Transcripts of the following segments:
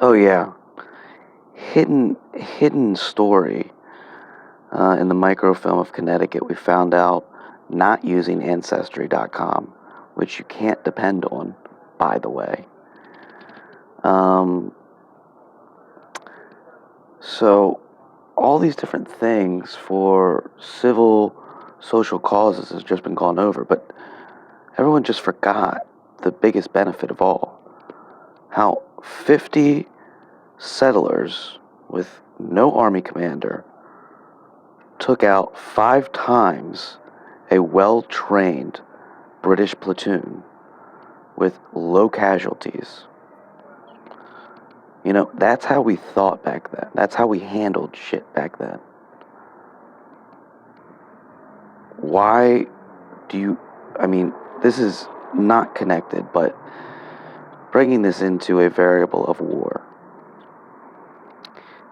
Oh yeah, hidden story. In the microfilm of Connecticut, we found out not using Ancestry.com, which you can't depend on, by the way. Um, so, all these different things for civil, social causes has just been gone over, but everyone just forgot the biggest benefit of all. How 50 settlers with no army commander took out 5 times a well-trained British platoon with low casualties. You know, that's how we thought back then. That's how we handled shit back then. Why do you, I mean, this is not connected, but bringing this into a variable of war.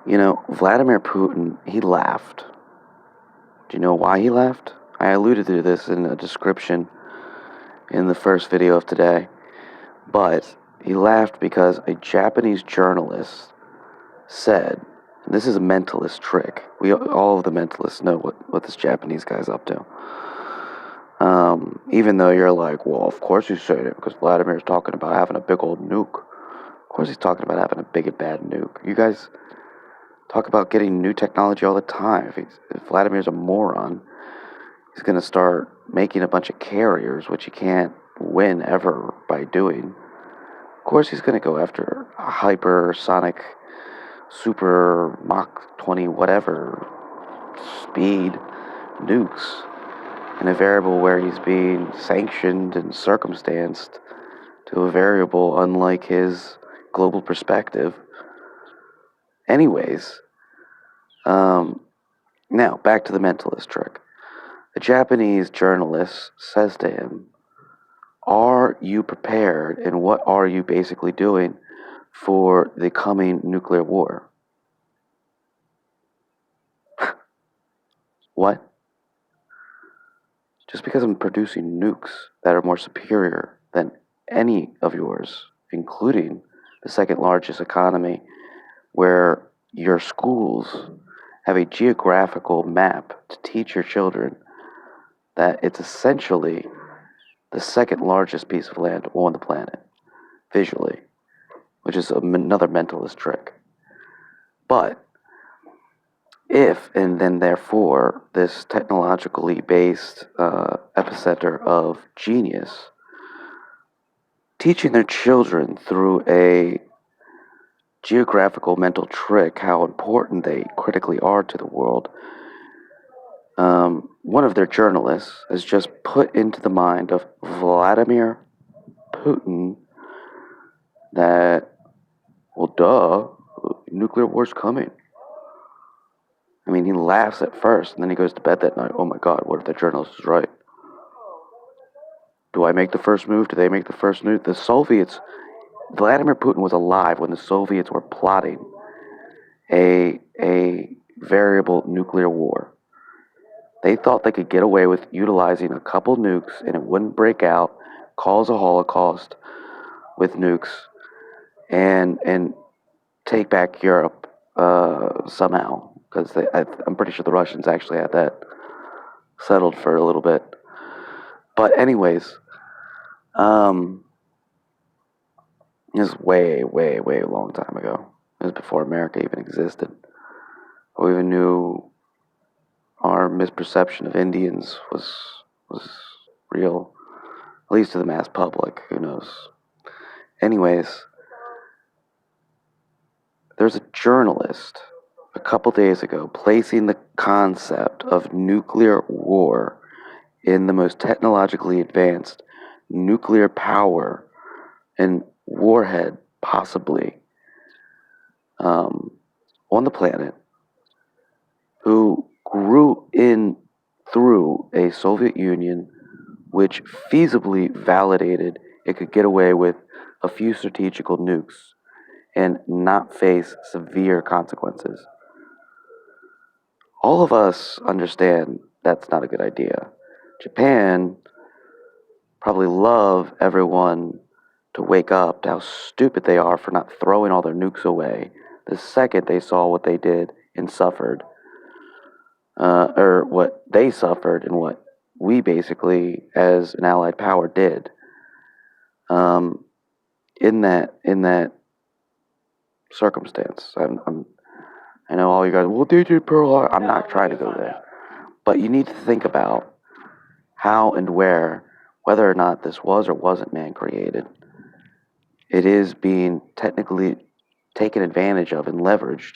You know, Vladimir Putin, he laughed. Do you know why he laughed? I alluded to this in a description in the first video of today, but he laughed because a Japanese journalist said, and this is a mentalist trick. All of the mentalists know what this Japanese guy's up to. Even though you're like, well, of course he's saying it because Vladimir's talking about having a big old nuke. Of course he's talking about having a big and bad nuke. You guys talk about getting new technology all the time. If Vladimir's a moron, he's going to start making a bunch of carriers, which he can't win ever by doing. Of course he's going to go after hypersonic, super Mach 20, whatever speed nukes in a variable where he's being sanctioned and circumstanced to a variable unlike his global perspective. Anyways, now back to the mentalist trick. A Japanese journalist says to him, "Are you prepared, and what are you basically doing for the coming nuclear war?" What? Just because I'm producing nukes that are more superior than any of yours, including the second largest economy, where your schools have a geographical map to teach your children that it's essentially the second largest piece of land on the planet, visually, which is another mentalist trick. But if, and then therefore, this technologically based epicenter of genius, teaching their children through a geographical mental trick how important they critically are to the world, one of their journalists has just put into the mind of Vladimir Putin that, well, duh, nuclear war's coming. I mean, he laughs at first, and then he goes to bed that night. Oh my God, what if the journalist is right? Do I make the first move? Do they make the first move? The Soviets, Vladimir Putin was alive when the Soviets were plotting a variable nuclear war. They thought they could get away with utilizing a couple nukes and it wouldn't break out, cause a holocaust with nukes, and take back Europe somehow. Because I'm pretty sure the Russians actually had that settled for a little bit. But anyways, it was way, way, way a long time ago. It was before America even existed. We even knew our misperception of Indians was real, at least to the mass public. Who knows? Anyways, there's a journalist a couple days ago placing the concept of nuclear war in the most technologically advanced nuclear power and warhead possibly on the planet, who grew in through a Soviet Union which feasibly validated it could get away with a few strategical nukes and not face severe consequences. All of us understand that's not a good idea. Japan probably love everyone to wake up to how stupid they are for not throwing all their nukes away the second they saw what they did and suffered, or what they suffered and what we basically, as an allied power, did. Um, in that circumstance, I know all you guys. Well, they did Pearl Harbor. I'm not trying to go there, but you need to think about how and where, whether or not this was or wasn't man created. It is being technically taken advantage of and leveraged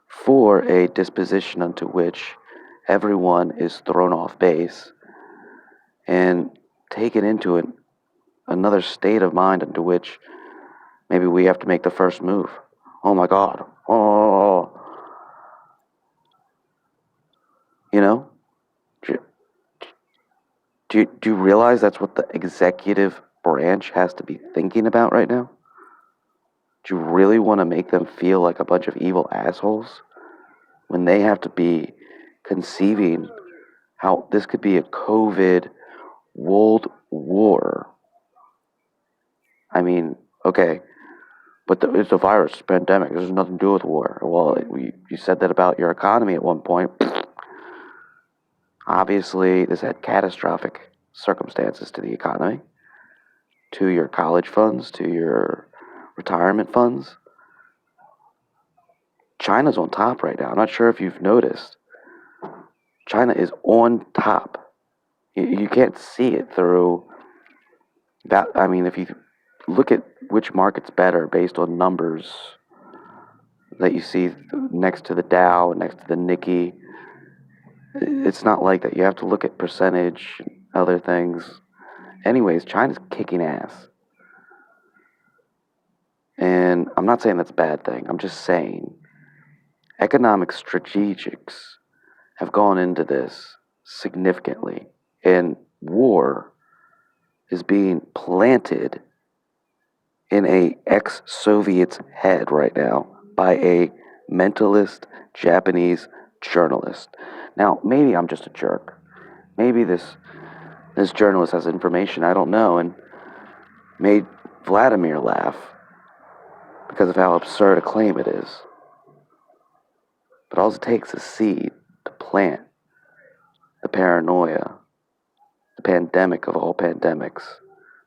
for a disposition unto which everyone is thrown off base and taken into another state of mind into which maybe we have to make the first move. Oh my God. Oh, you know? Do, do you realize that's what the executive branch has to be thinking about right now? Do you really want to make them feel like a bunch of evil assholes when they have to be conceiving how this could be a COVID world war? I mean, okay, but it's a virus, it's a pandemic. This has nothing to do with war. Well, you said that about your economy at one point. Obviously, this had catastrophic circumstances to the economy, to your college funds, to your retirement funds. China's on top right now. I'm not sure if you've noticed. China is on top. You can't see it through that. I mean, if you look at which market's better based on numbers that you see next to the Dow, next to the Nikkei, it's not like that. You have to look at percentage and other things. Anyways, China's kicking ass. And I'm not saying that's a bad thing. I'm just saying economic strategics have gone into this significantly. And war is being planted in a ex-Soviet's head right now by a mentalist Japanese journalist. Now, maybe I'm just a jerk. Maybe this journalist has information I don't know and made Vladimir laugh because of how absurd a claim it is. But all it takes is seed to plant the paranoia, the pandemic of all pandemics,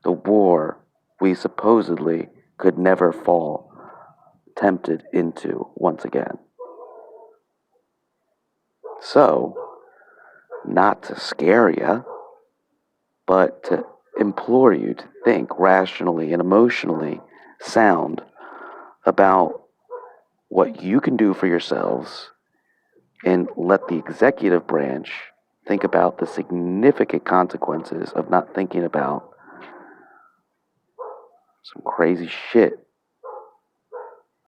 the war we supposedly could never fall tempted into once again. So, not to scare you, but to implore you to think rationally and emotionally sound about what you can do for yourselves and let the executive branch think about the significant consequences of not thinking about some crazy shit